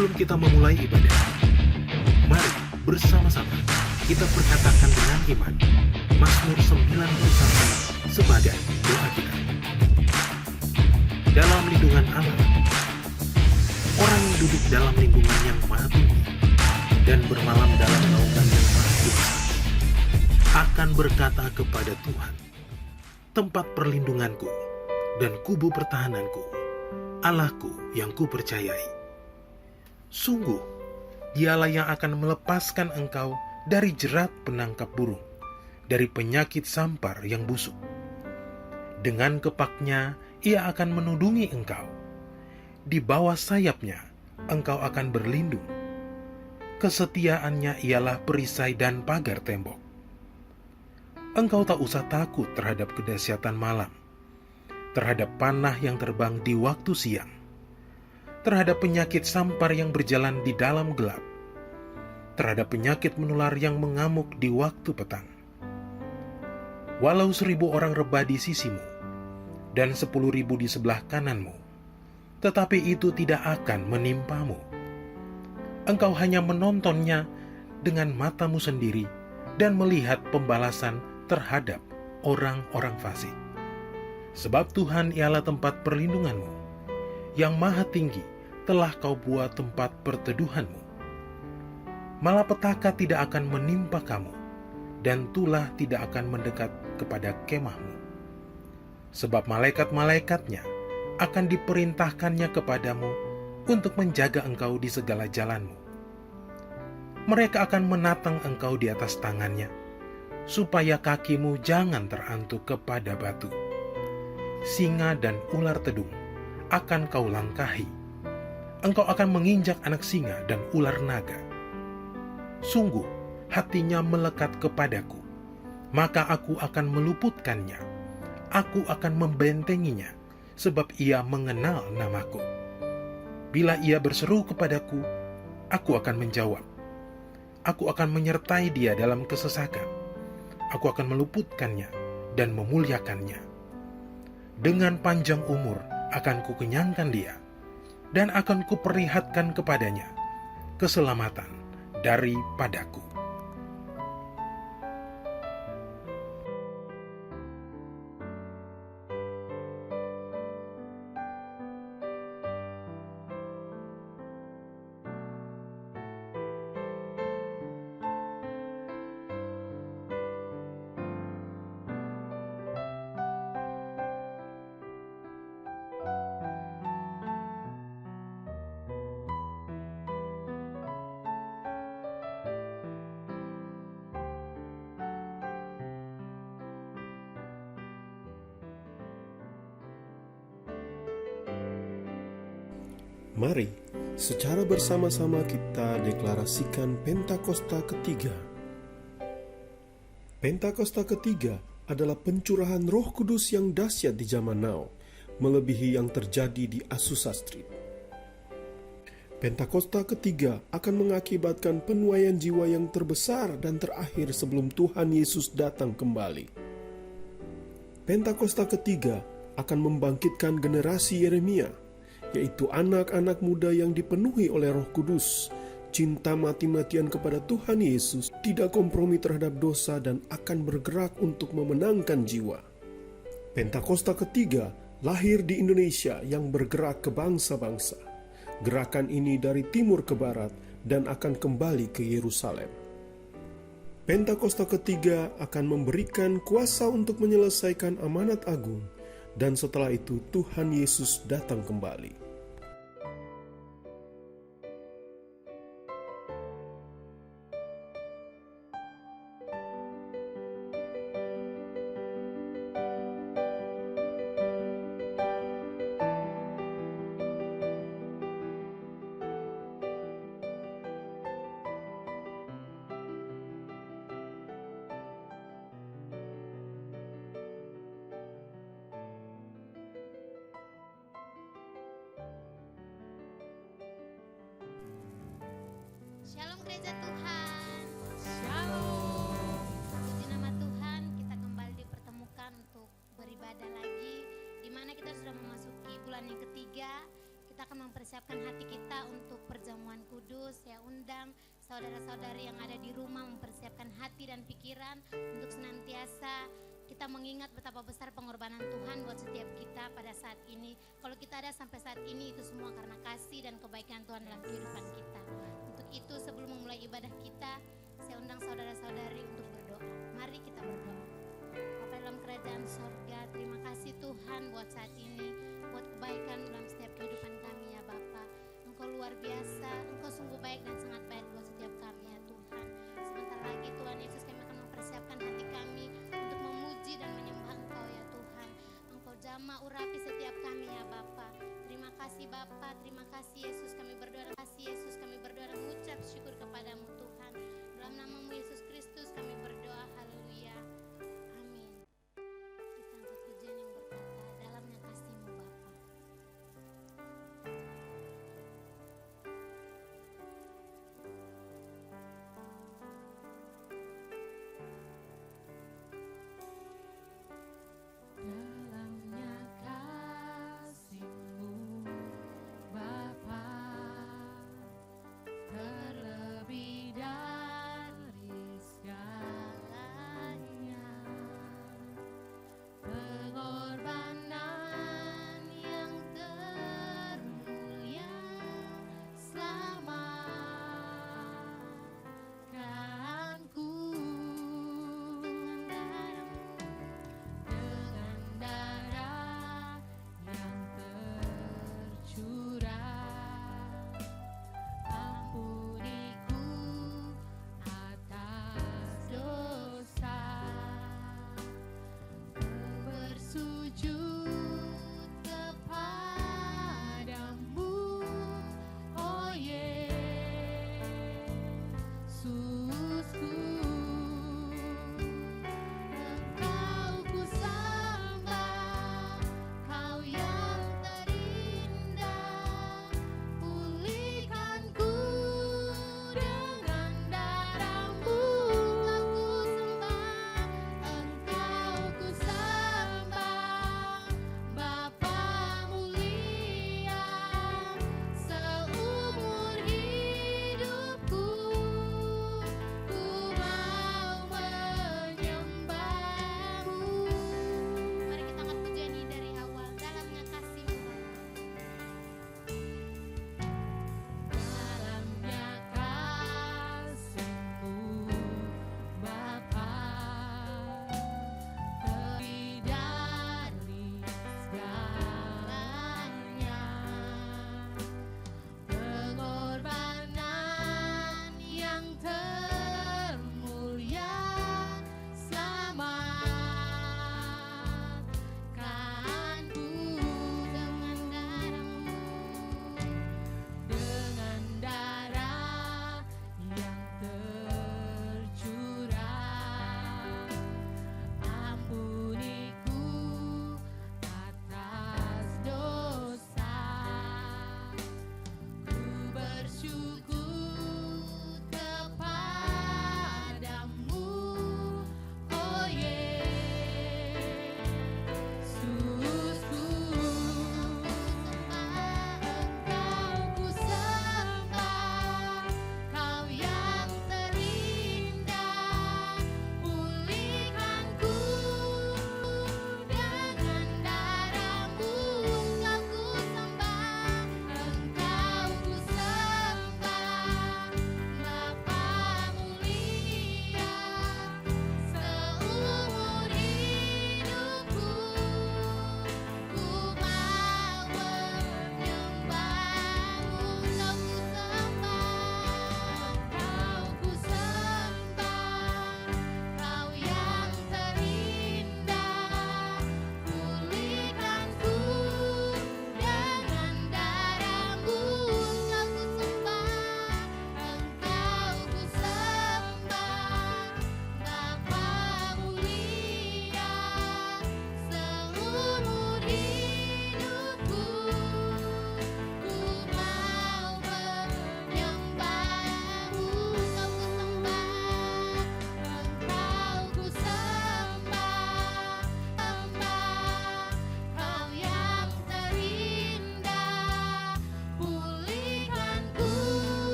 Sebelum kita memulai ibadah, mari bersama-sama kita perkatakan dengan iman Mazmur 91 sebagai doa kita. Dalam lindungan Allah, orang yang duduk dalam lindungan yang maha tinggi dan bermalam dalam naungan yang maha kuasa akan berkata kepada Tuhan, tempat perlindunganku dan kubu pertahananku, Allahku yang kupercayai. Sungguh, Dialah yang akan melepaskan engkau dari jerat penangkap burung, dari penyakit sampar yang busuk. Dengan kepaknya Ia akan menudungi engkau. Di bawah sayapnya engkau akan berlindung. Kesetiaannya ialah perisai dan pagar tembok. Engkau tak usah takut terhadap kedahsyatan malam, terhadap panah yang terbang di waktu siang, terhadap penyakit sampar yang berjalan di dalam gelap, terhadap penyakit menular yang mengamuk di waktu petang. Walau 1.000 orang rebah di sisimu, dan 10.000 di sebelah kananmu, tetapi itu tidak akan menimpamu. Engkau hanya menontonnya dengan matamu sendiri dan melihat pembalasan terhadap orang-orang fasik. Sebab Tuhan ialah tempat perlindunganmu, yang maha tinggi telah kau buat tempat perteduhanmu. Malapetaka tidak akan menimpa kamu, dan tulah tidak akan mendekat kepada kemahmu. Sebab malaikat-malaikatnya akan diperintahkannya kepadamu untuk menjaga engkau di segala jalanmu. Mereka akan menatang engkau di atas tangannya, supaya kakimu jangan terantuk kepada batu. Singa dan ular tedung akan kau langkahi. Engkau akan menginjak anak singa dan ular naga. Sungguh, hatinya melekat kepadaku, maka aku akan meluputkannya. Aku akan membentenginya, sebab ia mengenal namaku. Bila ia berseru kepadaku, aku akan menjawab. Aku akan menyertai dia dalam kesesakan. Aku akan meluputkannya dan memuliakannya. Dengan panjang umur akan kukenyangkan dia, dan akan kuperlihatkan kepadanya keselamatan daripadaku. Mari, secara bersama-sama kita deklarasikan Pentakosta ketiga. Pentakosta ketiga adalah pencurahan Roh Kudus yang dahsyat di zaman now, melebihi yang terjadi di Azusa Street. Pentakosta ketiga akan mengakibatkan penuaian jiwa yang terbesar dan terakhir sebelum Tuhan Yesus datang kembali. Pentakosta ketiga akan membangkitkan generasi Yeremia, yaitu anak-anak muda yang dipenuhi oleh Roh Kudus, cinta mati-matian kepada Tuhan Yesus, tidak kompromi terhadap dosa dan akan bergerak untuk memenangkan jiwa. Pentakosta ketiga lahir di Indonesia yang bergerak ke bangsa-bangsa. Gerakan ini dari timur ke barat dan akan kembali ke Yerusalem. Pentakosta ketiga akan memberikan kuasa untuk menyelesaikan amanat agung, dan setelah itu Tuhan Yesus datang kembali. Shalom gereja Tuhan. Shalom. Puji nama Tuhan, kita kembali dipertemukan untuk beribadah lagi, di mana kita sudah memasuki bulan yang ketiga. Kita kita akan mempersiapkan hati kita untuk perjamuan kudus. Saya undang saudara-saudari yang ada di rumah mempersiapkan hati dan pikiran untuk senantiasa kita mengingat betapa besar pengorbanan Tuhan buat setiap kita pada saat ini. Kalau kita ada sampai saat ini, itu semua karena kasih dan kebaikan Tuhan dalam kehidupan kita. Untuk itu sebelum memulai ibadah kita, saya undang saudara-saudari untuk berdoa. Mari kita berdoa. Bapa dalam kerajaan sorga, terima kasih Tuhan buat saat ini, buat kebaikan dalam setiap kehidupan kami ya Bapa. Engkau luar biasa, Engkau sungguh baik dan sangat baik buat setiap kami ya Tuhan. Sebentar lagi Tuhan Yesus, kami akan mempersiapkan hati kami untuk memuji dan menyembah Engkau ya Tuhan. Engkau jamah urapi setiap kami ya Bapa. Terima kasih Bapa, terima kasih Yesus, kami berdoa, kasih Yesus, kami berdoa dan mengucap syukur kepadamu Tuhan. Dalam namamu Yesus Kristus kami berdoa, haleluya. Amin. Kita angkat pujian yang berkata, dalamnya kasih-Mu Bapa. Dalamnya kasih-Mu Bapa, terlebih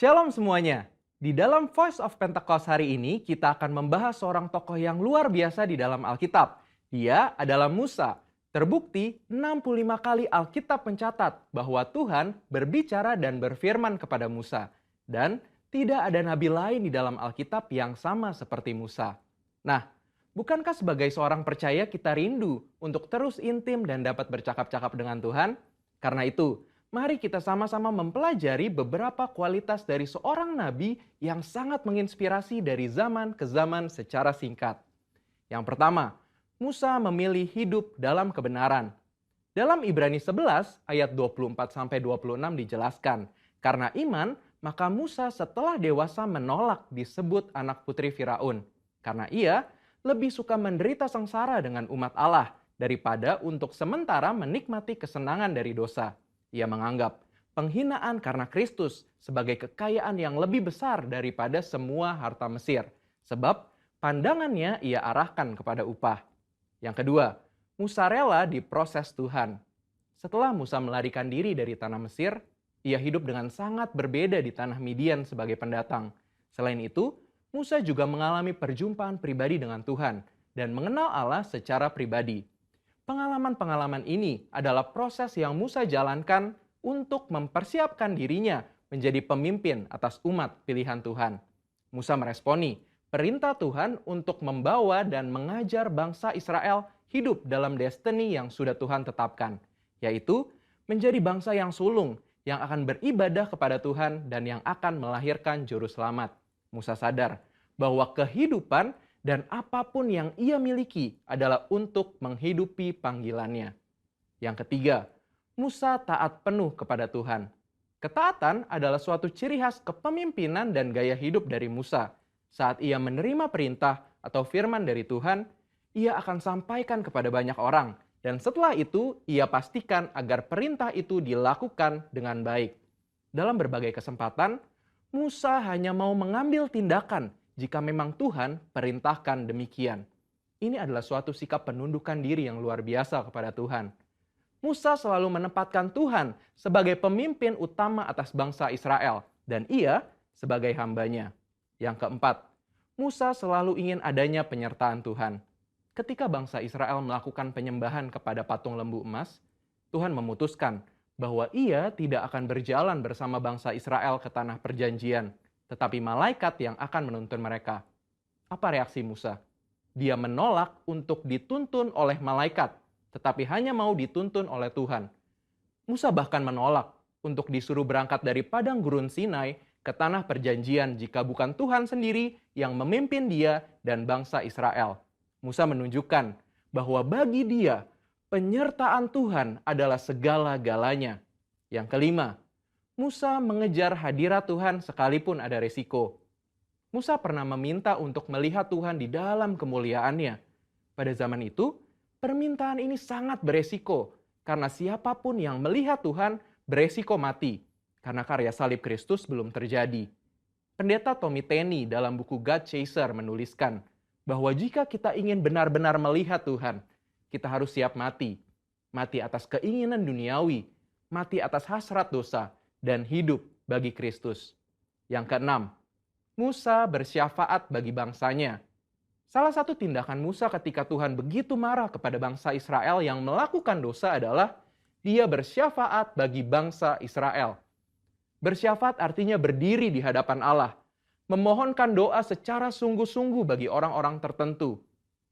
Shalom semuanya. Di dalam Voice of Pentecost hari ini kita akan membahas seorang tokoh yang luar biasa di dalam Alkitab. Dia adalah Musa. Terbukti 65 kali Alkitab mencatat bahwa Tuhan berbicara dan berfirman kepada Musa. Dan tidak ada nabi lain di dalam Alkitab yang sama seperti Musa. Nah, bukankah sebagai seorang percaya kita rindu untuk terus intim dan dapat bercakap-cakap dengan Tuhan? Karena itu, mari kita sama-sama mempelajari beberapa kualitas dari seorang nabi yang sangat menginspirasi dari zaman ke zaman secara singkat. Yang pertama, Musa memilih hidup dalam kebenaran. Dalam Ibrani 11 ayat 24-26 dijelaskan, karena iman, maka Musa setelah dewasa menolak disebut anak putri Firaun. Karena ia lebih suka menderita sengsara dengan umat Allah daripada untuk sementara menikmati kesenangan dari dosa. Ia menganggap penghinaan karena Kristus sebagai kekayaan yang lebih besar daripada semua harta Mesir. Sebab pandangannya ia arahkan kepada upah. Yang kedua, Musa rela diproses Tuhan. Setelah Musa melarikan diri dari tanah Mesir, ia hidup dengan sangat berbeda di tanah Midian sebagai pendatang. Selain itu, Musa juga mengalami perjumpaan pribadi dengan Tuhan dan mengenal Allah secara pribadi. Pengalaman-pengalaman ini adalah proses yang Musa jalankan untuk mempersiapkan dirinya menjadi pemimpin atas umat pilihan Tuhan. Musa meresponi perintah Tuhan untuk membawa dan mengajar bangsa Israel hidup dalam destiny yang sudah Tuhan tetapkan, yaitu menjadi bangsa yang sulung, yang akan beribadah kepada Tuhan dan yang akan melahirkan juru selamat. Musa sadar bahwa kehidupan dan apapun yang ia miliki adalah untuk menghidupi panggilannya. Yang ketiga, Musa taat penuh kepada Tuhan. Ketaatan adalah suatu ciri khas kepemimpinan dan gaya hidup dari Musa. Saat ia menerima perintah atau firman dari Tuhan, ia akan sampaikan kepada banyak orang. Dan setelah itu, ia pastikan agar perintah itu dilakukan dengan baik. Dalam berbagai kesempatan, Musa hanya mau mengambil tindakan jika memang Tuhan perintahkan demikian. Ini adalah suatu sikap penundukan diri yang luar biasa kepada Tuhan. Musa selalu menempatkan Tuhan sebagai pemimpin utama atas bangsa Israel, dan ia sebagai hambanya. Yang keempat, Musa selalu ingin adanya penyertaan Tuhan. Ketika bangsa Israel melakukan penyembahan kepada patung lembu emas, Tuhan memutuskan bahwa ia tidak akan berjalan bersama bangsa Israel ke tanah perjanjian, tetapi malaikat yang akan menuntun mereka. Apa reaksi Musa? Dia menolak untuk dituntun oleh malaikat, tetapi hanya mau dituntun oleh Tuhan. Musa bahkan menolak untuk disuruh berangkat dari padang gurun Sinai ke tanah perjanjian jika bukan Tuhan sendiri yang memimpin dia dan bangsa Israel. Musa menunjukkan bahwa bagi dia, penyertaan Tuhan adalah segala-galanya. Yang kelima, Musa mengejar hadirat Tuhan sekalipun ada resiko. Musa pernah meminta untuk melihat Tuhan di dalam kemuliaannya. Pada zaman itu, permintaan ini sangat beresiko, karena siapapun yang melihat Tuhan beresiko mati, karena karya salib Kristus belum terjadi. Pendeta Tommy Tenney dalam buku God Chaser menuliskan, bahwa jika kita ingin benar-benar melihat Tuhan, kita harus siap mati. Mati atas keinginan duniawi, mati atas hasrat dosa, dan hidup bagi Kristus. Yang keenam, Musa bersyafaat bagi bangsanya. Salah satu tindakan Musa ketika Tuhan begitu marah kepada bangsa Israel yang melakukan dosa adalah dia bersyafaat bagi bangsa Israel. Bersyafaat artinya berdiri di hadapan Allah, memohonkan doa secara sungguh-sungguh bagi orang-orang tertentu.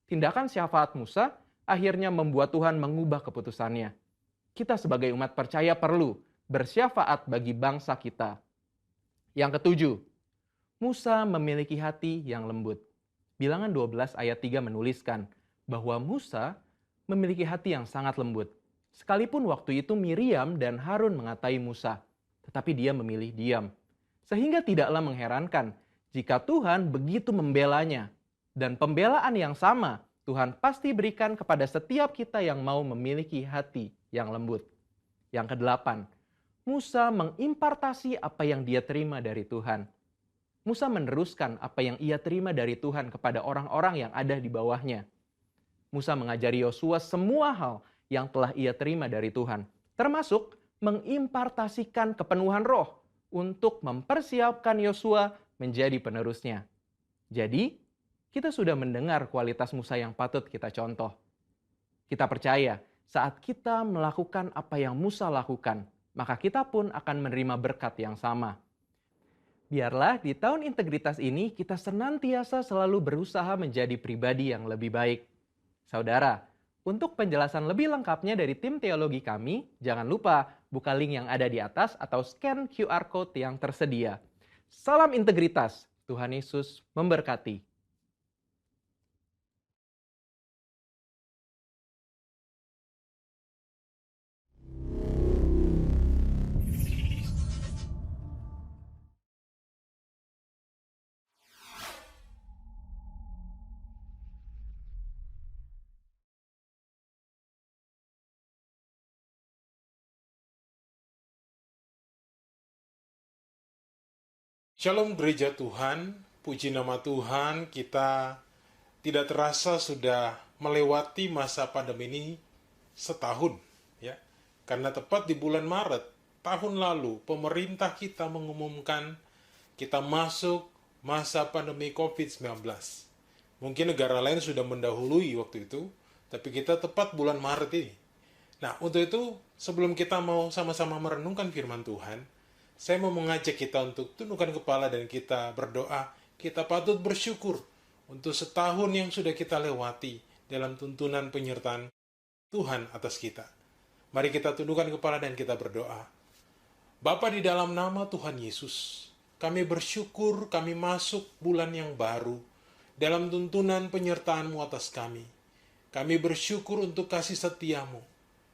Tindakan syafaat Musa akhirnya membuat Tuhan mengubah keputusannya. Kita sebagai umat percaya perlu bersyafaat bagi bangsa kita. Yang ketujuh, Musa memiliki hati yang lembut. Bilangan 12 ayat 3 menuliskan bahwa Musa memiliki hati yang sangat lembut. Sekalipun waktu itu Miriam dan Harun mengatai Musa, tetapi dia memilih diam. Sehingga tidaklah mengherankan jika Tuhan begitu membelanya. Dan pembelaan yang sama Tuhan pasti berikan kepada setiap kita yang mau memiliki hati yang lembut. Yang kedelapan, Musa mengimpartasi apa yang dia terima dari Tuhan. Musa meneruskan apa yang ia terima dari Tuhan kepada orang-orang yang ada di bawahnya. Musa mengajari Yosua semua hal yang telah ia terima dari Tuhan, termasuk mengimpartasikan kepenuhan roh, untuk mempersiapkan Yosua menjadi penerusnya. Jadi, kita sudah mendengar kualitas Musa yang patut kita contoh. Kita percaya saat kita melakukan apa yang Musa lakukan, maka kita pun akan menerima berkat yang sama. Biarlah di tahun integritas ini kita senantiasa selalu berusaha menjadi pribadi yang lebih baik. Saudara, untuk penjelasan lebih lengkapnya dari tim teologi kami, jangan lupa buka link yang ada di atas atau scan QR Code yang tersedia. Salam integritas, Tuhan Yesus memberkati. Shalom gereja Tuhan, puji nama Tuhan, kita tidak terasa sudah melewati masa pandemi ini setahun, ya. Karena tepat di bulan Maret tahun lalu pemerintah kita mengumumkan kita masuk masa pandemi COVID-19. Mungkin negara lain sudah mendahului waktu itu, tapi kita tepat bulan Maret ini. Nah, untuk itu sebelum kita mau sama-sama merenungkan firman Tuhan, saya mau mengajak kita untuk tundukkan kepala dan kita berdoa. Kita patut bersyukur untuk setahun yang sudah kita lewati dalam tuntunan penyertaan Tuhan atas kita. Mari kita tundukkan kepala dan kita berdoa. Bapa, di dalam nama Tuhan Yesus, kami bersyukur kami masuk bulan yang baru dalam tuntunan penyertaan-Mu atas kami. Kami bersyukur untuk kasih setia-Mu.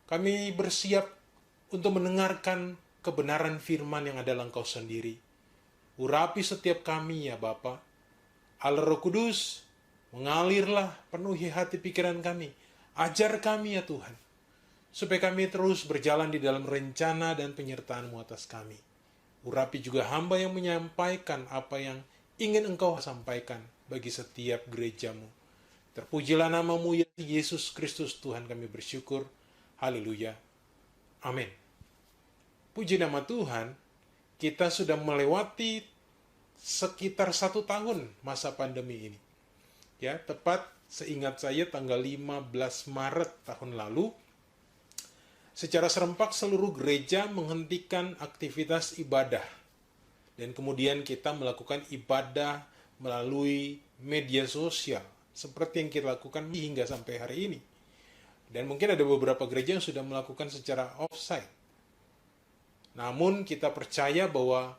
Kami bersiap untuk mendengarkan kebenaran firman yang adalah Engkau sendiri. Urapi setiap kami ya Bapa. Allah Roh Kudus, mengalirlah, penuhi hati pikiran kami. Ajar kami ya Tuhan, supaya kami terus berjalan di dalam rencana dan penyertaan-Mu atas kami. Urapi juga hamba yang menyampaikan apa yang ingin Engkau sampaikan bagi setiap gereja-Mu. Terpujilah nama-Mu ya Yesus Kristus Tuhan, kami bersyukur. Haleluya. Amin. Puji nama Tuhan, kita sudah melewati sekitar 1 tahun masa pandemi ini. Ya, tepat seingat saya tanggal 15 Maret tahun lalu, secara serempak seluruh gereja menghentikan aktivitas ibadah. Dan kemudian kita melakukan ibadah melalui media sosial, seperti yang kita lakukan hingga sampai hari ini. Dan mungkin ada beberapa gereja yang sudah melakukan secara offsite. Namun kita percaya bahwa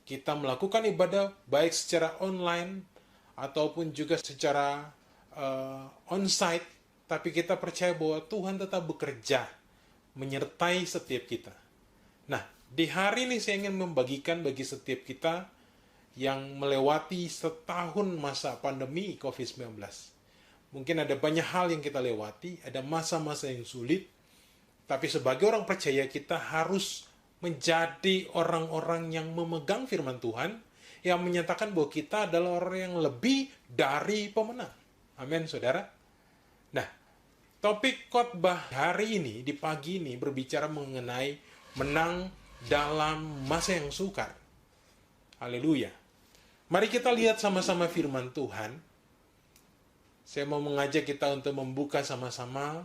kita melakukan ibadah baik secara online ataupun juga secara onsite, tapi kita percaya bahwa Tuhan tetap bekerja menyertai setiap kita. Nah, di hari ini saya ingin membagikan bagi setiap kita yang melewati setahun masa pandemi COVID-19. Mungkin ada banyak hal yang kita lewati, ada masa-masa yang sulit, tapi sebagai orang percaya kita harus menjadi orang-orang yang memegang firman Tuhan, yang menyatakan bahwa kita adalah orang yang lebih dari pemenang. Amin, saudara. Nah, topik khotbah hari ini, di pagi ini, berbicara mengenai menang dalam masa yang sukar. Haleluya. Mari kita lihat sama-sama firman Tuhan. Saya mau mengajak kita untuk membuka sama-sama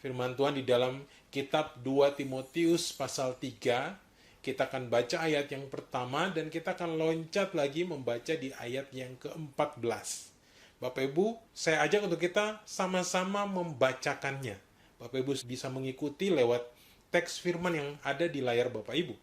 firman Tuhan di dalam kitab 2 Timotius pasal 3. Kita akan baca ayat yang pertama dan kita akan loncat lagi membaca di ayat yang ke-14. Bapak Ibu, saya ajak untuk kita sama-sama membacakannya. Bapak Ibu bisa mengikuti lewat teks firman yang ada di layar Bapak Ibu.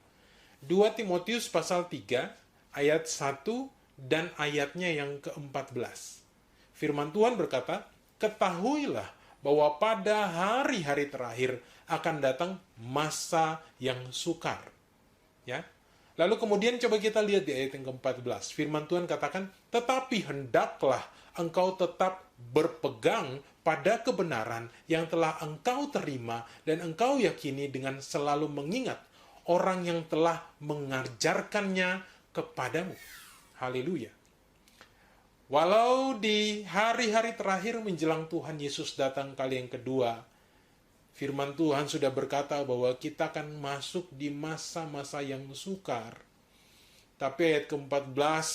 2 Timotius pasal 3 ayat 1 dan ayatnya yang ke-14. Firman Tuhan berkata, "Ketahuilah bahwa pada hari-hari terakhir akan datang masa yang sukar." Ya. Lalu kemudian coba kita lihat di ayat yang ke-14. Firman Tuhan katakan, "Tetapi hendaklah engkau tetap berpegang pada kebenaran yang telah engkau terima dan engkau yakini dengan selalu mengingat orang yang telah mengajarkannya kepadamu." Haleluya. Walau di hari-hari terakhir menjelang Tuhan Yesus datang kali yang kedua, Firman Tuhan sudah berkata bahwa kita akan masuk di masa-masa yang sukar. Tapi ayat ke-14,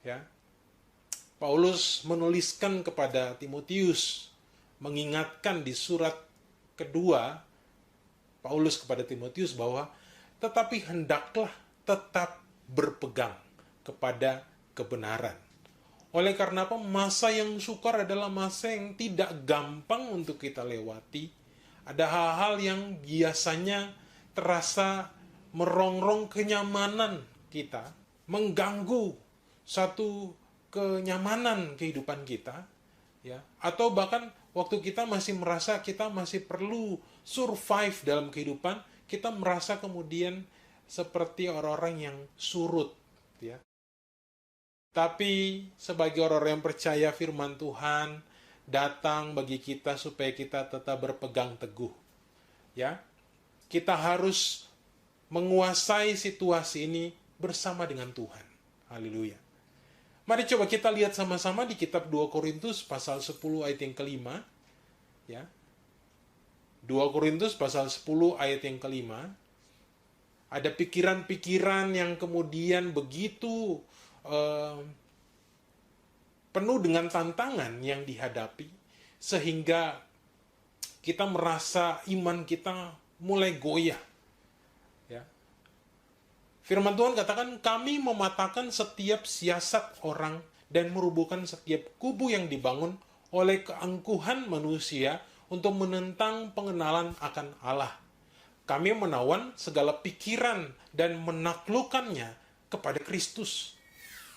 ya, Paulus menuliskan kepada Timotius, mengingatkan di surat kedua, Paulus kepada Timotius bahwa tetapi hendaklah tetap berpegang kepada kebenaran. Oleh karena apa? Masa yang sukar adalah masa yang tidak gampang untuk kita lewati. Ada hal-hal yang biasanya terasa merongrong kenyamanan kita, mengganggu satu kenyamanan kehidupan kita, ya. Atau bahkan waktu kita masih merasa kita masih perlu survive dalam kehidupan, kita merasa kemudian seperti orang-orang yang surut, ya. Tapi sebagai orang-orang yang percaya firman Tuhan datang bagi kita supaya kita tetap berpegang teguh. Ya. Kita harus menguasai situasi ini bersama dengan Tuhan. Haleluya. Mari coba kita lihat sama-sama di kitab 2 Korintus pasal 10 ayat yang kelima. Ya. 2 Korintus pasal 10 ayat yang kelima. Ada pikiran-pikiran yang kemudian begitu penuh dengan tantangan yang dihadapi, sehingga kita merasa iman kita mulai goyah. Ya. Firman Tuhan katakan, kami mematahkan setiap siasat orang dan merubuhkan setiap kubu yang dibangun oleh keangkuhan manusia untuk menentang pengenalan akan Allah. Kami menawan segala pikiran dan menaklukkannya kepada Kristus.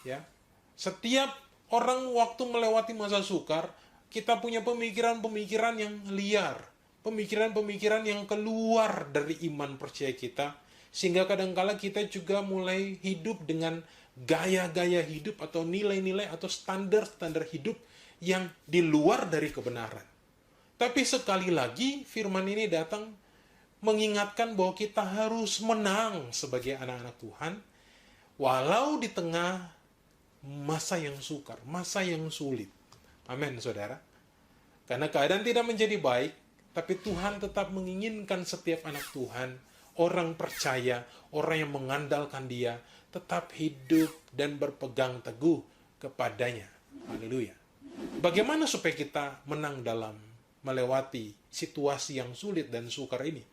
Ya. Setiap orang waktu melewati masa sukar, kita punya pemikiran-pemikiran yang liar, pemikiran-pemikiran yang keluar dari iman percaya kita, sehingga kadangkala kita juga mulai hidup dengan gaya-gaya hidup atau nilai-nilai atau standar-standar hidup yang di luar dari kebenaran. Tapi sekali lagi firman ini datang mengingatkan bahwa kita harus menang sebagai anak-anak Tuhan, walau di tengah masa yang sukar, masa yang sulit. Amin, saudara. Karena keadaan tidak menjadi baik, tapi Tuhan tetap menginginkan setiap anak Tuhan, orang percaya, orang yang mengandalkan Dia, tetap hidup dan berpegang teguh kepadanya. Haleluya. Bagaimana supaya kita menang dalam melewati situasi yang sulit dan sukar ini?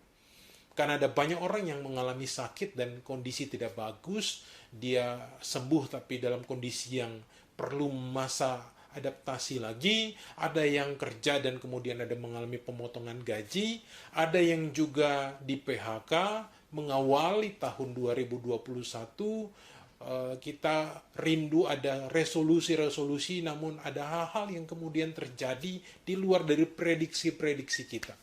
Karena ada banyak orang yang mengalami sakit dan kondisi tidak bagus, dia sembuh tapi dalam kondisi yang perlu masa adaptasi lagi, ada yang kerja dan kemudian ada mengalami pemotongan gaji, ada yang juga di PHK, mengawali tahun 2021, kita rindu ada resolusi-resolusi, namun ada hal-hal yang kemudian terjadi di luar dari prediksi-prediksi kita.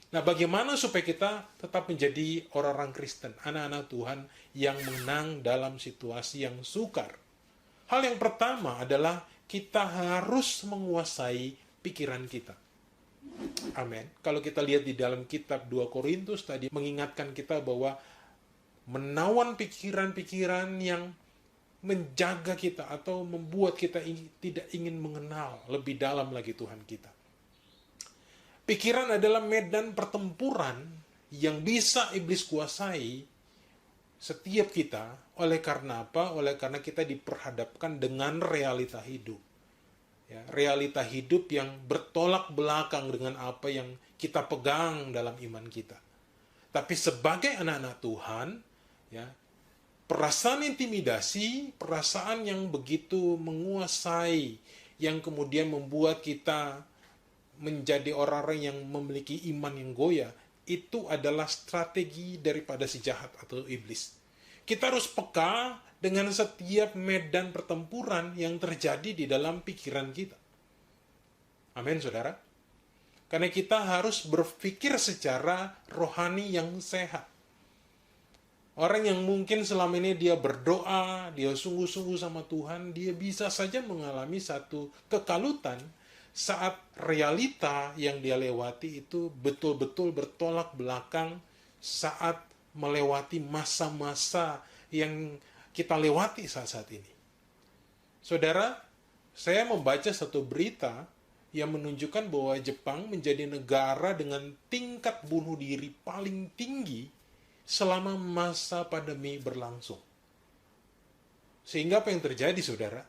Nah, bagaimana supaya kita tetap menjadi orang-orang Kristen, anak-anak Tuhan yang menang dalam situasi yang sukar? Hal yang pertama adalah kita harus menguasai pikiran kita. Amin. Kalau kita lihat di dalam kitab 2 Korintus tadi mengingatkan kita bahwa menawan pikiran-pikiran yang menjaga kita atau membuat kita tidak ingin mengenal lebih dalam lagi Tuhan kita. Pikiran adalah medan pertempuran yang bisa iblis kuasai setiap kita. Oleh karena apa? Oleh karena kita diperhadapkan dengan realita hidup. Ya, realita hidup yang bertolak belakang dengan apa yang kita pegang dalam iman kita. Tapi sebagai anak-anak Tuhan, ya, perasaan intimidasi, perasaan yang begitu menguasai, yang kemudian membuat kita menjadi orang-orang yang memiliki iman yang goyah, itu adalah strategi daripada si jahat atau iblis. Kita harus peka dengan setiap medan pertempuran yang terjadi di dalam pikiran kita. Amin, saudara. Karena kita harus berpikir secara rohani yang sehat. Orang yang mungkin selama ini dia berdoa, dia sungguh-sungguh sama Tuhan, dia bisa saja mengalami satu kekalutan saat realita yang dia lewati itu betul-betul bertolak belakang saat melewati masa-masa yang kita lewati saat-saat ini. Saudara, saya membaca satu berita yang menunjukkan bahwa Jepang menjadi negara dengan tingkat bunuh diri paling tinggi selama masa pandemi berlangsung. Sehingga apa yang terjadi, saudara?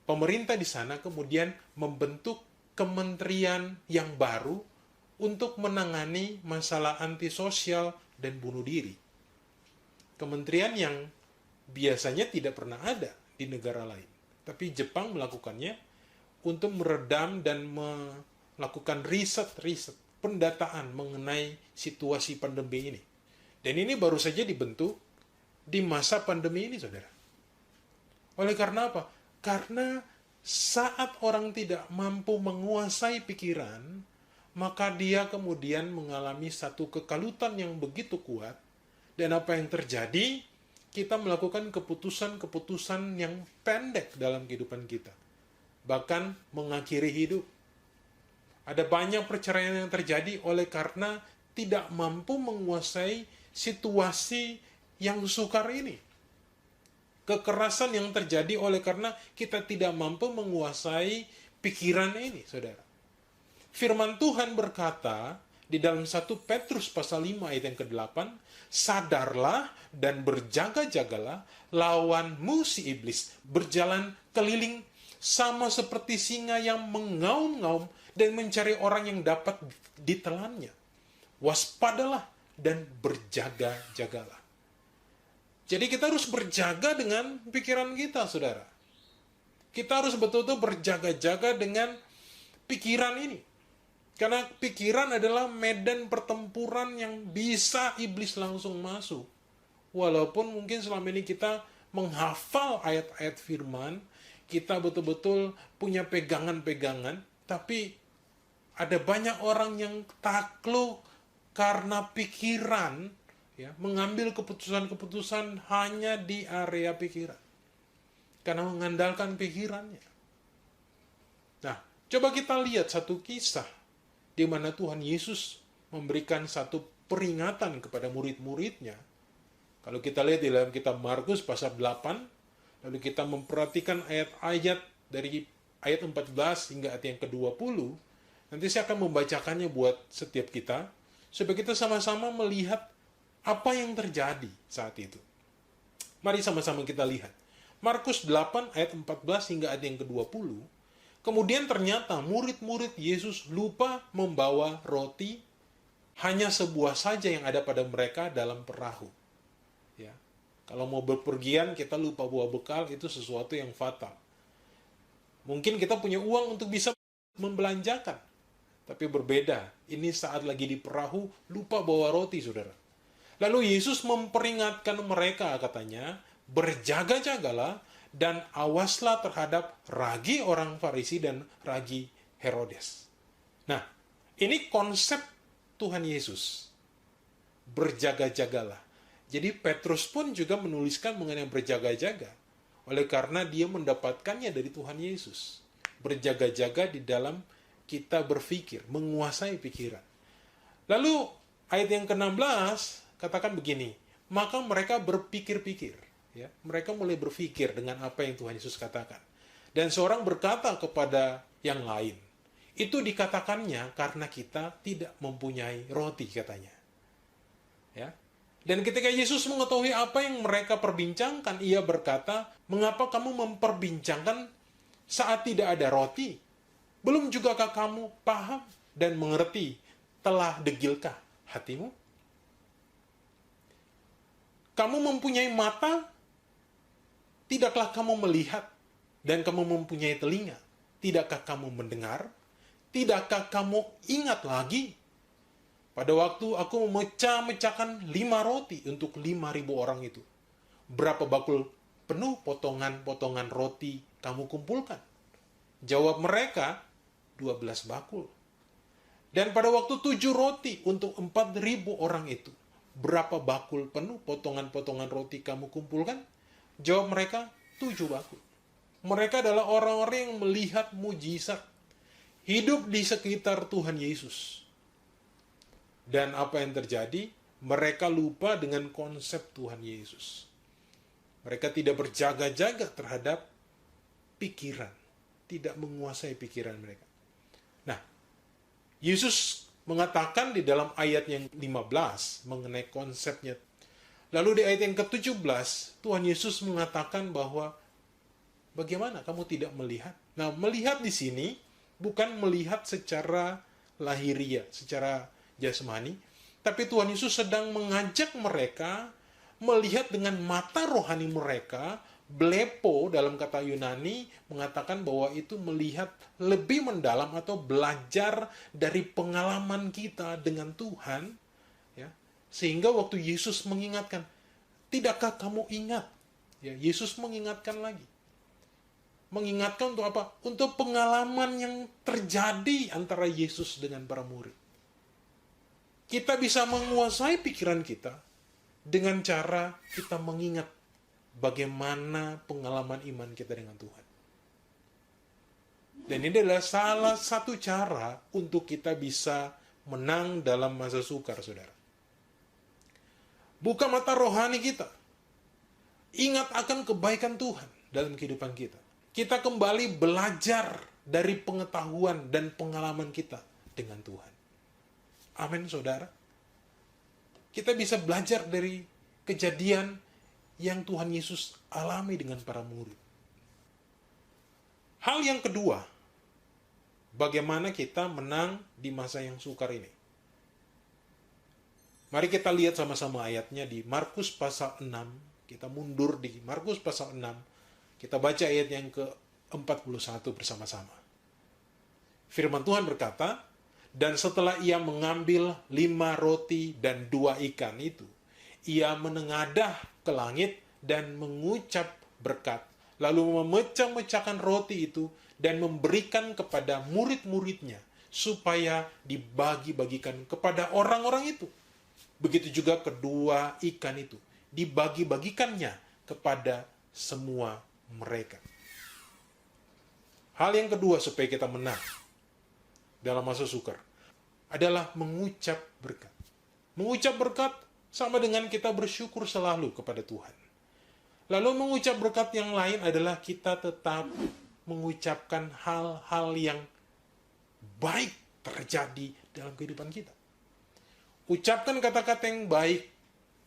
Pemerintah di sana kemudian membentuk kementerian yang baru untuk menangani masalah antisosial dan bunuh diri. Kementerian yang biasanya tidak pernah ada di negara lain. Tapi Jepang melakukannya untuk meredam dan melakukan riset pendataan mengenai situasi pandemi ini. Dan ini baru saja dibentuk di masa pandemi ini, saudara. Oleh karena apa? Karena saat orang tidak mampu menguasai pikiran, maka dia kemudian mengalami satu kekalutan yang begitu kuat. Dan apa yang terjadi? Kita melakukan keputusan-keputusan yang pendek dalam kehidupan kita. Bahkan mengakhiri hidup. Ada banyak perceraian yang terjadi oleh karena tidak mampu menguasai situasi yang sukar ini. Kekerasan yang terjadi oleh karena kita tidak mampu menguasai pikiran ini, saudara. Firman Tuhan berkata di dalam 1 Petrus pasal 5 ayat yang ke-8, sadarlah dan berjaga-jagalah, lawanmu si iblis berjalan keliling sama seperti singa yang mengaum-ngaum dan mencari orang yang dapat ditelannya. Waspadalah dan berjaga-jagalah. Jadi kita harus berjaga dengan pikiran kita, saudara. Kita harus betul-betul berjaga-jaga dengan pikiran ini. Karena pikiran adalah medan pertempuran yang bisa iblis langsung masuk. Walaupun mungkin selama ini kita menghafal ayat-ayat firman, kita betul-betul punya pegangan-pegangan, tapi ada banyak orang yang takluk karena pikiran, ya, mengambil keputusan-keputusan hanya di area pikiran. Karena mengandalkan pikirannya. Nah, coba kita lihat satu kisah di mana Tuhan Yesus memberikan satu peringatan kepada murid-muridnya. Kalau kita lihat di dalam kitab Markus pasal 8, lalu kita memperhatikan ayat-ayat dari ayat 14 hingga ayat yang ke-20, nanti saya akan membacakannya buat setiap kita, supaya kita sama-sama melihat apa yang terjadi saat itu. Mari sama-sama kita lihat. Markus 8 ayat 14 hingga ayat yang ke-20, kemudian ternyata murid-murid Yesus lupa membawa roti, hanya sebuah saja yang ada pada mereka dalam perahu. Ya. Kalau mau berpergian, kita lupa bawa bekal, itu sesuatu yang fatal. Mungkin kita punya uang untuk bisa membelanjakan. Tapi berbeda, ini saat lagi di perahu, lupa bawa roti, saudara. Lalu Yesus memperingatkan mereka, katanya, berjaga-jagalah dan awaslah terhadap ragi orang Farisi dan ragi Herodes. Nah, ini konsep Tuhan Yesus. Berjaga-jagalah. Jadi Petrus pun juga menuliskan mengenai berjaga-jaga. Oleh karena dia mendapatkannya dari Tuhan Yesus. Berjaga-jaga di dalam kita berpikir, menguasai pikiran. Lalu ayat yang ke-16 katakan begini, maka mereka berpikir-pikir. Ya, mereka mulai berpikir dengan apa yang Tuhan Yesus katakan. Dan seorang berkata kepada yang lain, itu dikatakannya karena kita tidak mempunyai roti, katanya. Ya. Dan ketika Yesus mengetahui apa yang mereka perbincangkan, ia berkata, mengapa kamu memperbincangkan saat tidak ada roti? Belum jugakah kamu paham dan mengerti, telah degilkah hatimu? Kamu mempunyai mata, tidakkah kamu melihat? Dan kamu mempunyai telinga, tidakkah kamu mendengar? Tidakkah kamu ingat lagi? Pada waktu aku memecah-mecahkan 5 roti untuk 5.000 orang itu. Berapa bakul penuh potongan-potongan roti kamu kumpulkan? Jawab mereka, 12 bakul. Dan pada waktu 7 roti untuk 4.000 orang itu, berapa bakul penuh potongan-potongan roti kamu kumpulkan? Jawab mereka, 7 bakul. Mereka adalah orang-orang yang melihat mujizat. Hidup di sekitar Tuhan Yesus. Dan apa yang terjadi? Mereka lupa dengan konsep Tuhan Yesus. Mereka tidak berjaga-jaga terhadap pikiran. tidak menguasai pikiran mereka. Nah, Yesus mengatakan di dalam ayat yang 15 mengenai konsepnya. Lalu di ayat yang ke-17, Tuhan Yesus mengatakan bahwa bagaimana kamu tidak melihat? Nah, melihat di sini bukan melihat secara lahiriah, secara jasmani, tapi Tuhan Yesus sedang mengajak mereka melihat dengan mata rohani mereka. Blepo dalam kata Yunani mengatakan bahwa itu melihat lebih mendalam atau belajar dari pengalaman kita dengan Tuhan, ya. Sehingga waktu Yesus mengingatkan, tidakkah kamu ingat? Ya, Yesus mengingatkan lagi. Mengingatkan untuk apa? Untuk pengalaman yang terjadi antara Yesus dengan para murid. Kita bisa menguasai pikiran kita dengan cara kita mengingat bagaimana pengalaman iman kita dengan Tuhan. Dan ini adalah salah satu cara untuk kita bisa menang dalam masa sukar, saudara. Buka mata rohani kita. Ingat akan kebaikan Tuhan dalam kehidupan kita. Kita kembali belajar dari pengetahuan dan pengalaman kita dengan Tuhan. Amin, saudara. Kita bisa belajar dari kejadian yang Tuhan Yesus alami dengan para murid. Hal yang kedua, bagaimana kita menang di masa yang sukar ini. Mari kita lihat sama-sama ayatnya di Markus pasal 6. Kita mundur di Markus pasal 6. Kita baca ayat yang ke-41 bersama-sama. Firman Tuhan berkata, dan setelah ia mengambil 5 roti dan 2 ikan itu, ia menengadah ke langit dan mengucap berkat, lalu memecah-mecahkan roti itu dan memberikan kepada murid-muridnya supaya dibagi-bagikan kepada orang-orang itu. Begitu juga kedua ikan itu dibagi-bagikannya kepada semua mereka. Hal yang kedua supaya kita menang dalam masa sukar adalah mengucap berkat. Mengucap berkat sama dengan kita bersyukur selalu kepada Tuhan. Lalu mengucap berkat yang lain adalah kita tetap mengucapkan hal-hal yang baik terjadi dalam kehidupan kita. Ucapkan kata-kata yang baik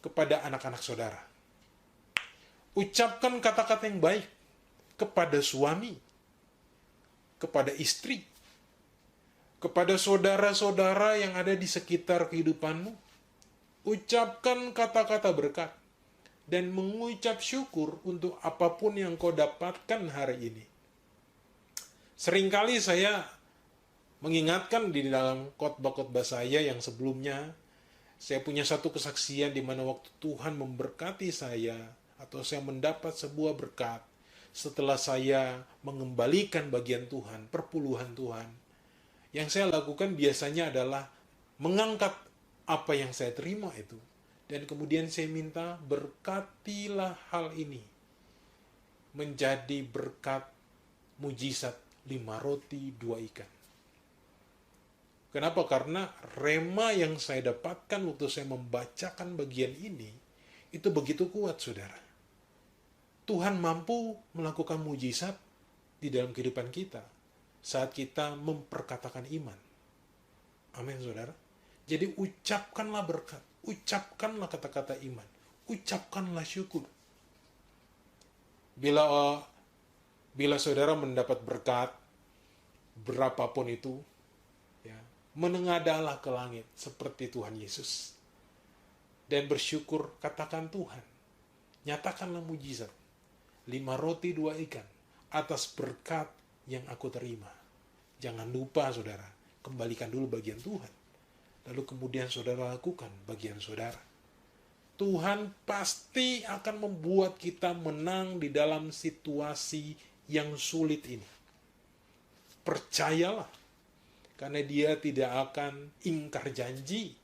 kepada anak-anak saudara. Ucapkan kata-kata yang baik kepada suami, kepada istri, kepada saudara-saudara yang ada di sekitar kehidupanmu. Ucapkan kata-kata berkat dan mengucap syukur untuk apapun yang kau dapatkan hari ini. Seringkali saya mengingatkan di dalam khotbah-khotbah saya yang sebelumnya, saya punya satu kesaksian di mana waktu Tuhan memberkati saya atau saya mendapat sebuah berkat setelah saya mengembalikan bagian Tuhan, perpuluhan Tuhan. Yang saya lakukan biasanya adalah mengangkat apa yang saya terima itu. Dan kemudian saya minta, berkatilah hal ini menjadi berkat mujizat 5 roti 2 ikan. Kenapa? Karena rema yang saya dapatkan waktu saya membacakan bagian ini, itu begitu kuat, saudara. Tuhan mampu melakukan mujizat di dalam kehidupan kita saat kita memperkatakan iman. Amin, saudara. Jadi ucapkanlah berkat, ucapkanlah kata-kata iman, ucapkanlah syukur. Bila saudara mendapat berkat, berapapun itu, ya, menengadahlah ke langit seperti Tuhan Yesus. Dan bersyukur, katakan Tuhan, nyatakanlah mujizat, 5 roti 2 ikan, atas berkat yang aku terima. Jangan lupa, saudara, kembalikan dulu bagian Tuhan. Lalu kemudian saudara lakukan bagian saudara. Tuhan pasti akan membuat kita menang di dalam situasi yang sulit ini. Percayalah, karena Dia tidak akan ingkar janji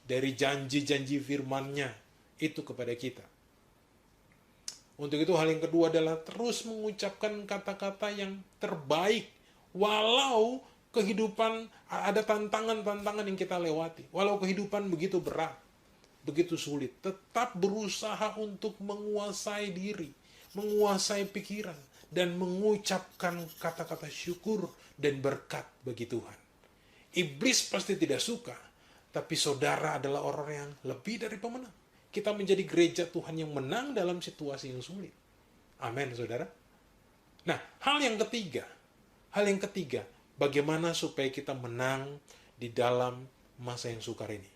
dari janji-janji firman-Nya itu kepada kita. Untuk itu hal yang kedua adalah terus mengucapkan kata-kata yang terbaik, walau kehidupan ada tantangan-tantangan yang kita lewati. Walau kehidupan begitu berat, begitu sulit, tetap berusaha untuk menguasai diri, menguasai pikiran, dan mengucapkan kata-kata syukur dan berkat bagi Tuhan. Iblis pasti tidak suka, tapi saudara adalah orang yang lebih dari pemenang. Kita menjadi gereja Tuhan yang menang dalam situasi yang sulit. Amin, saudara. Nah, hal yang ketiga, bagaimana supaya kita menang di dalam masa yang sukar ini.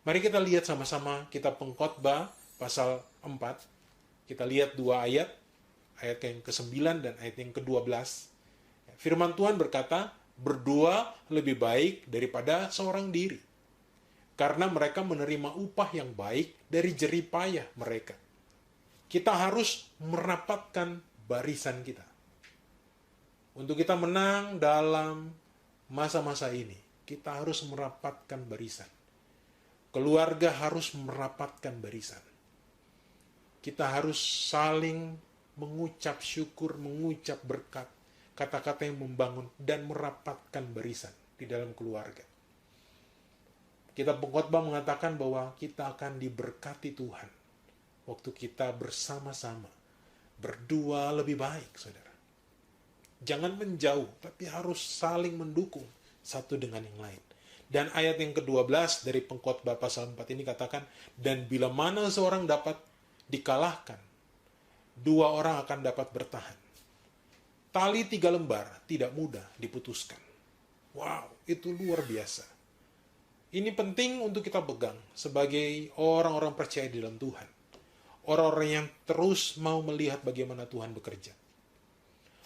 Mari kita lihat sama-sama kitab Pengkhotbah pasal 4. Kita lihat 2 ayat yang ke-9 dan ayat yang ke-12. Firman Tuhan berkata, berdua lebih baik daripada seorang diri, karena mereka menerima upah yang baik dari jerih payah mereka. Kita harus merapatkan barisan kita. Untuk kita menang dalam masa-masa ini, kita harus merapatkan barisan. Keluarga harus merapatkan barisan. Kita harus saling mengucap syukur, mengucap berkat, kata-kata yang membangun, dan merapatkan barisan di dalam keluarga. Kitab Pengkhotbah mengatakan bahwa kita akan diberkati Tuhan waktu kita bersama-sama. Berdua lebih baik, saudara. Jangan menjauh, tapi harus saling mendukung satu dengan yang lain. Dan ayat yang ke-12 dari Pengkhotbah pasal 4 ini katakan, dan bila mana seorang dapat dikalahkan, 2 orang akan dapat bertahan. Tali 3 lembar tidak mudah diputuskan. Wow, itu luar biasa. Ini penting untuk kita pegang sebagai orang-orang percaya di dalam Tuhan. Orang-orang yang terus mau melihat bagaimana Tuhan bekerja.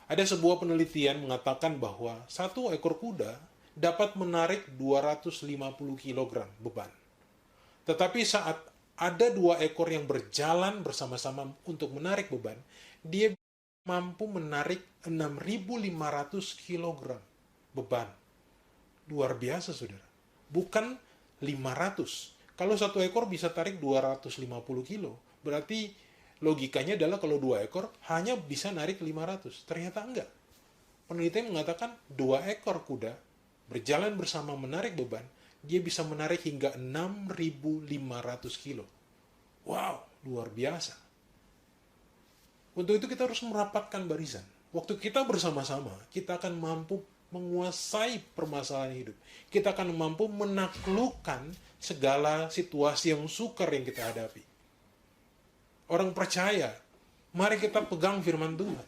Ada sebuah penelitian mengatakan bahwa 1 ekor kuda dapat menarik 250 kg beban. Tetapi saat ada 2 ekor yang berjalan bersama-sama untuk menarik beban, dia mampu menarik 6.500 kg beban. Luar biasa, saudara. Bukan 500. Kalau 1 ekor bisa tarik 250 kilo, berarti logikanya adalah kalau 2 ekor hanya bisa narik 500. Ternyata enggak. Penelitian mengatakan 2 ekor kuda berjalan bersama menarik beban, dia bisa menarik hingga 6.500 kilo. Wow, luar biasa. Untuk itu kita harus merapatkan barisan. Waktu kita bersama-sama, kita akan mampu menguasai permasalahan hidup. Kita akan mampu menaklukkan segala situasi yang sukar yang kita hadapi. Orang percaya, mari kita pegang firman Tuhan.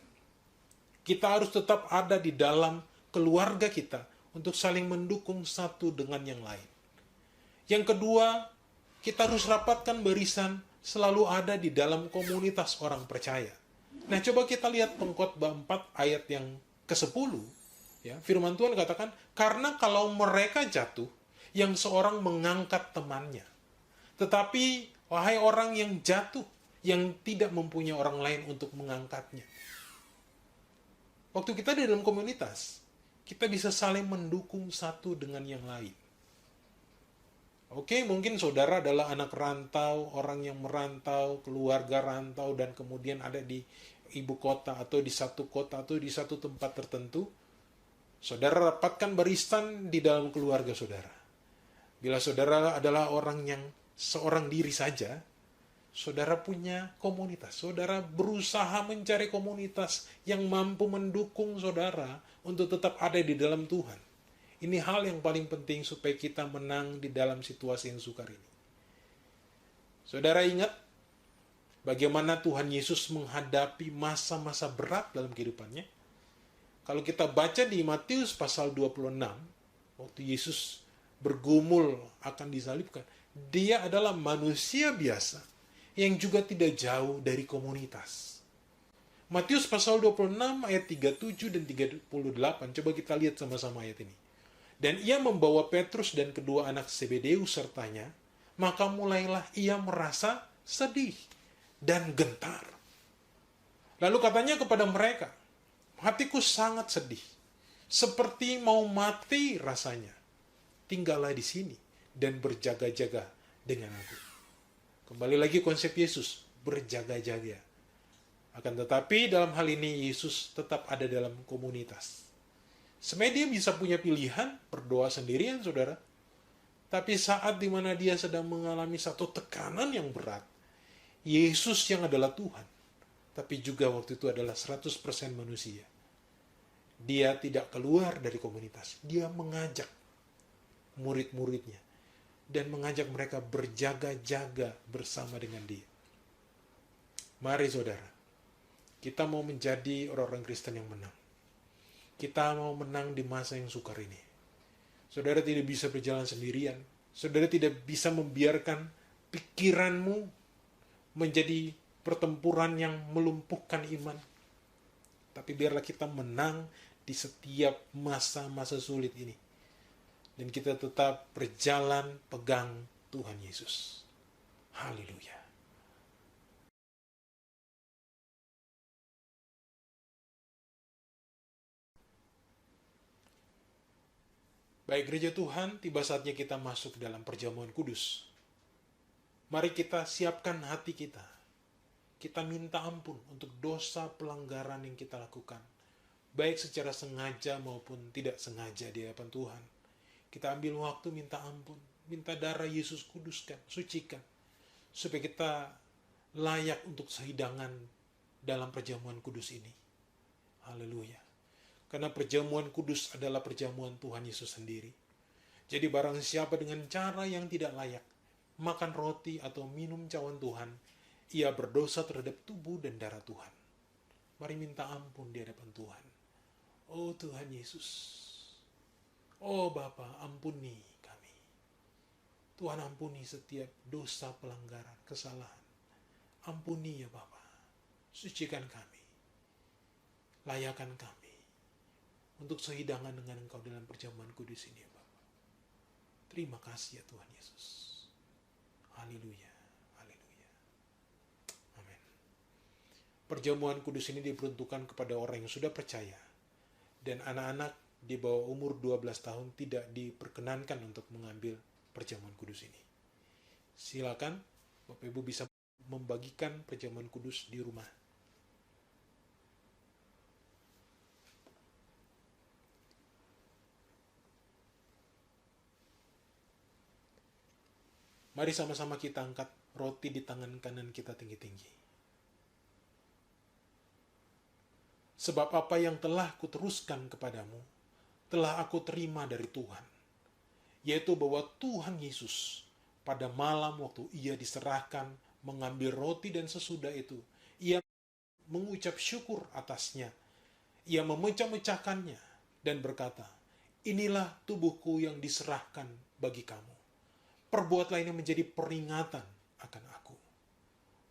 Kita harus tetap ada di dalam keluarga kita untuk saling mendukung satu dengan yang lain. Yang kedua, kita harus rapatkan barisan selalu ada di dalam komunitas orang percaya. Nah, coba kita lihat Pengkhotbah 4 ayat yang ke-10. Ya, firman Tuhan katakan, karena kalau mereka jatuh, yang seorang mengangkat temannya. Tetapi, wahai orang yang jatuh, yang tidak mempunyai orang lain untuk mengangkatnya. Waktu kita di dalam komunitas, kita bisa saling mendukung satu dengan yang lain. Oke, mungkin saudara adalah anak rantau, orang yang merantau, keluarga rantau, dan kemudian ada di ibu kota, atau di satu kota, atau di satu tempat tertentu. Saudara rapatkan barisan di dalam keluarga saudara. Bila saudara adalah orang yang seorang diri saja, saudara punya komunitas. Saudara berusaha mencari komunitas yang mampu mendukung saudara untuk tetap ada di dalam Tuhan. Ini hal yang paling penting supaya kita menang di dalam situasi yang sukar ini. Saudara ingat bagaimana Tuhan Yesus menghadapi masa-masa berat dalam kehidupannya? Kalau kita baca di Matius pasal 26, waktu Yesus bergumul akan disalibkan, dia adalah manusia biasa yang juga tidak jauh dari komunitas. Matius pasal 26 ayat 37 dan 38, coba kita lihat sama-sama ayat ini. Dan ia membawa Petrus dan kedua anak Zebedeus sertanya, maka mulailah ia merasa sedih dan gentar. Lalu katanya kepada mereka, hatiku sangat sedih, seperti mau mati rasanya. Tinggallah di sini dan berjaga-jaga dengan aku. Kembali lagi konsep Yesus, berjaga-jaga. Akan tetapi dalam hal ini Yesus tetap ada dalam komunitas. Sebenarnya dia bisa punya pilihan, berdoa sendirian saudara. Tapi saat dimana dia sedang mengalami satu tekanan yang berat, Yesus yang adalah Tuhan tapi juga waktu itu adalah 100% manusia. Dia tidak keluar dari komunitas. Dia mengajak murid-muridnya dan mengajak mereka berjaga-jaga bersama dengan dia. Mari saudara, kita mau menjadi orang-orang Kristen yang menang. Kita mau menang di masa yang sukar ini. Saudara tidak bisa berjalan sendirian. Saudara tidak bisa membiarkan pikiranmu menjadi pertempuran yang melumpuhkan iman. Tapi biarlah kita menang di setiap masa-masa sulit ini. Dan kita tetap berjalan pegang Tuhan Yesus. Haleluya. Baik gereja Tuhan, tiba saatnya kita masuk dalam perjamuan kudus. Mari kita siapkan hati kita. Kita minta ampun untuk dosa pelanggaran yang kita lakukan. Baik secara sengaja maupun tidak sengaja di hadapan Tuhan. Kita ambil waktu minta ampun. Minta darah Yesus kuduskan, sucikan. Supaya kita layak untuk sehidangan dalam perjamuan kudus ini. Haleluya. Karena perjamuan kudus adalah perjamuan Tuhan Yesus sendiri. Jadi barang siapa dengan cara yang tidak layak makan roti atau minum cawan Tuhan, ia berdosa terhadap tubuh dan darah Tuhan. Mari minta ampun di hadapan Tuhan. Oh Tuhan Yesus. Oh Bapa, ampuni kami. Tuhan ampuni setiap dosa, pelanggaran, kesalahan. Ampuni ya Bapa. Sucikan kami. Layakan kami untuk sehidangan dengan Engkau dalam perjamuan kudus ini, ya Bapa. Terima kasih ya Tuhan Yesus. Haleluya, haleluya. Amin. Perjamuan kudus ini diperuntukkan kepada orang yang sudah percaya. Dan anak-anak di bawah umur 12 tahun tidak diperkenankan untuk mengambil perjamuan kudus ini. Silakan Bapak Ibu bisa membagikan perjamuan kudus di rumah. Mari sama-sama kita angkat roti di tangan kanan kita tinggi-tinggi. Sebab apa yang telah kuteruskan kepadamu, telah aku terima dari Tuhan. Yaitu bahwa Tuhan Yesus, pada malam waktu ia diserahkan, mengambil roti dan sesudah itu, ia mengucap syukur atasnya. Ia memecah-mecahkannya dan berkata, inilah tubuhku yang diserahkan bagi kamu. Perbuatlah ini menjadi peringatan akan aku.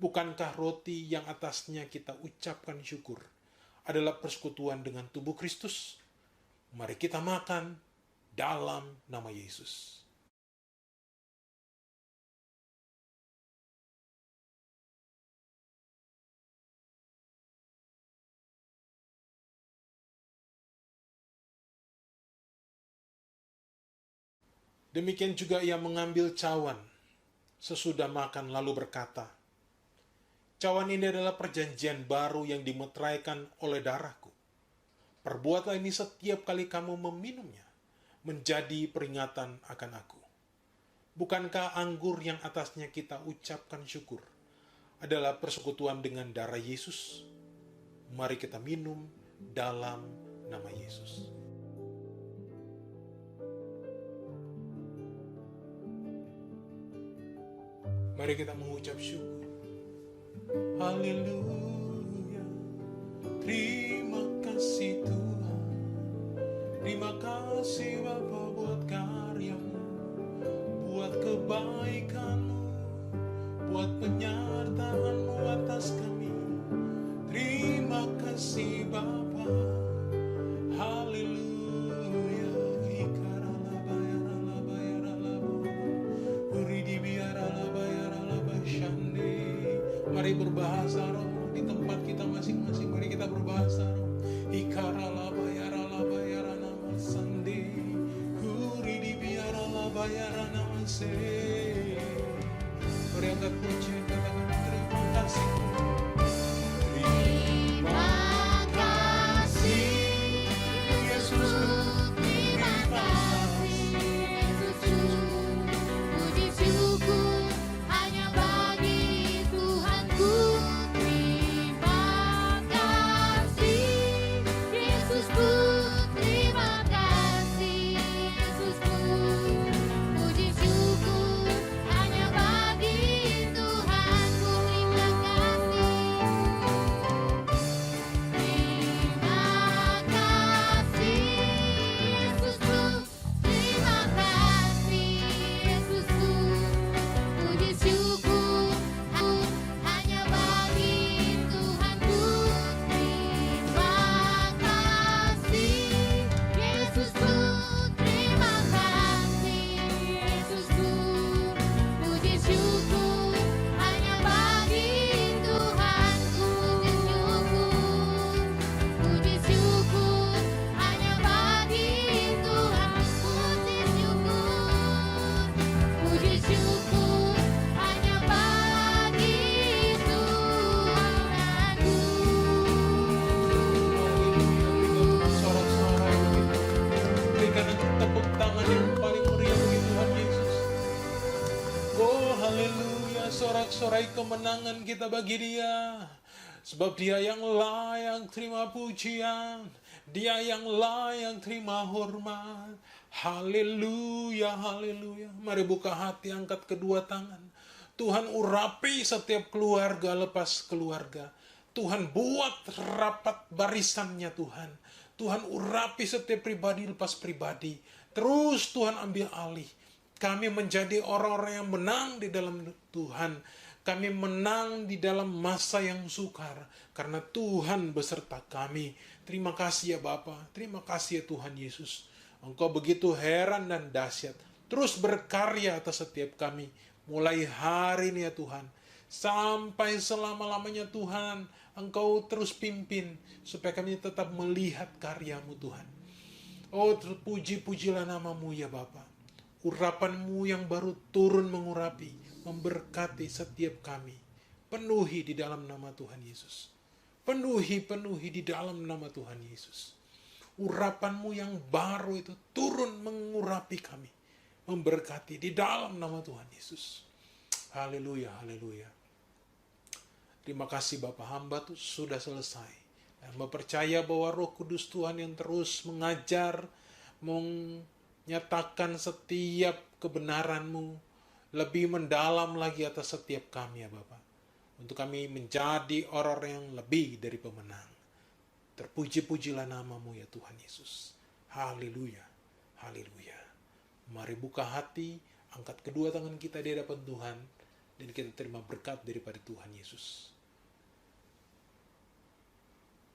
Bukankah roti yang atasnya kita ucapkan syukur adalah persekutuan dengan tubuh Kristus? Mari kita makan dalam nama Yesus. Demikian juga ia mengambil cawan sesudah makan lalu berkata, cawan ini adalah perjanjian baru yang dimeteraikan oleh darahku. Perbuatlah ini setiap kali kamu meminumnya, menjadi peringatan akan aku. Bukankah anggur yang atasnya kita ucapkan syukur adalah persekutuan dengan darah Yesus? Mari kita minum dalam nama Yesus. Mari kita mengucap syukur. Haleluya. Terima kasih Tuhan. Terima kasih Bapa buat karya-Mu, buat kebaikan-Mu, buat penyertaan-Mu atas kami. Terima kasih Bapa. Haleluya. Mari berbahasa roh di tempat kita masing-masing. Mari kita berbahasa roh. Ikarala bayarala bayarana masande. Huri di biarala bayarana mase. Mari angkat puji, katakan terima kasih. Terima kasih Yesus, terima kasih Yesus, puji syukur hanya bagi Tuhanku. Terima yang paling meriah bagi Tuhan Yesus. Oh haleluya, sorak-sorai kemenangan kita bagi Dia. Sebab Dia yang layak terima pujian, Dia yang layak terima hormat. Haleluya, haleluya. Mari buka hati, angkat kedua tangan. Tuhan urapi setiap keluarga lepas keluarga. Tuhan buat rapat barisannya Tuhan. Tuhan urapi setiap pribadi lepas pribadi. Terus Tuhan ambil alih. Kami menjadi orang-orang yang menang di dalam Tuhan. Kami menang di dalam masa yang sukar. Karena Tuhan beserta kami. Terima kasih ya Bapa. Terima kasih ya Tuhan Yesus. Engkau begitu heran dan dahsyat. Terus berkarya atas setiap kami. Mulai hari ini ya Tuhan. Sampai selama-lamanya Tuhan. Engkau terus pimpin. Supaya kami tetap melihat karya-Mu Tuhan. Oh puji-pujilah nama-Mu ya Bapa. Urapan-Mu yang baru turun mengurapi. Memberkati setiap kami. Penuhi di dalam nama Tuhan Yesus. Penuhi di dalam nama Tuhan Yesus. Urapan-Mu yang baru itu turun mengurapi kami. Memberkati di dalam nama Tuhan Yesus. Haleluya, haleluya. Terima kasih Bapak, hamba tuh sudah selesai. Dan percaya bahwa Roh Kudus Tuhan yang terus mengajar, menyatakan setiap kebenaran-Mu lebih mendalam lagi atas setiap kami ya Bapak. Untuk kami menjadi orang yang lebih dari pemenang. Terpuji-pujilah nama-Mu ya Tuhan Yesus. Haleluya, haleluya. Mari buka hati, angkat kedua tangan kita di hadapan Tuhan, dan kita terima berkat daripada Tuhan Yesus.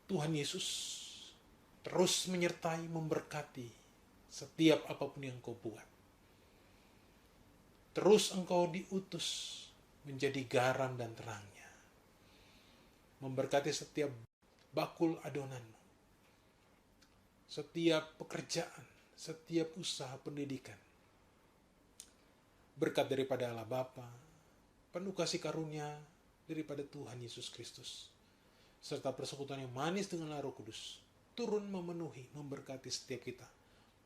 Tuhan Yesus terus menyertai, memberkati setiap apapun yang Kau buat. Terus Engkau diutus menjadi garam dan terangnya. Memberkati setiap bakul adonan-Mu. Setiap pekerjaan, setiap usaha pendidikan. Berkat daripada Allah Bapa, penuh kasih karunia daripada Tuhan Yesus Kristus, serta persekutuan yang manis dengan Roh Kudus, turun memenuhi, memberkati setiap kita.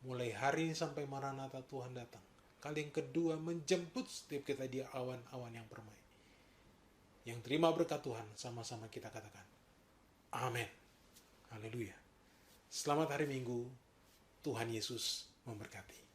Mulai hari ini sampai Maranatha Tuhan datang. Kali yang kedua menjemput setiap kita di awan-awan yang permai. Yang terima berkat Tuhan, sama-sama kita katakan, amin. Haleluya. Selamat hari Minggu, Tuhan Yesus memberkati.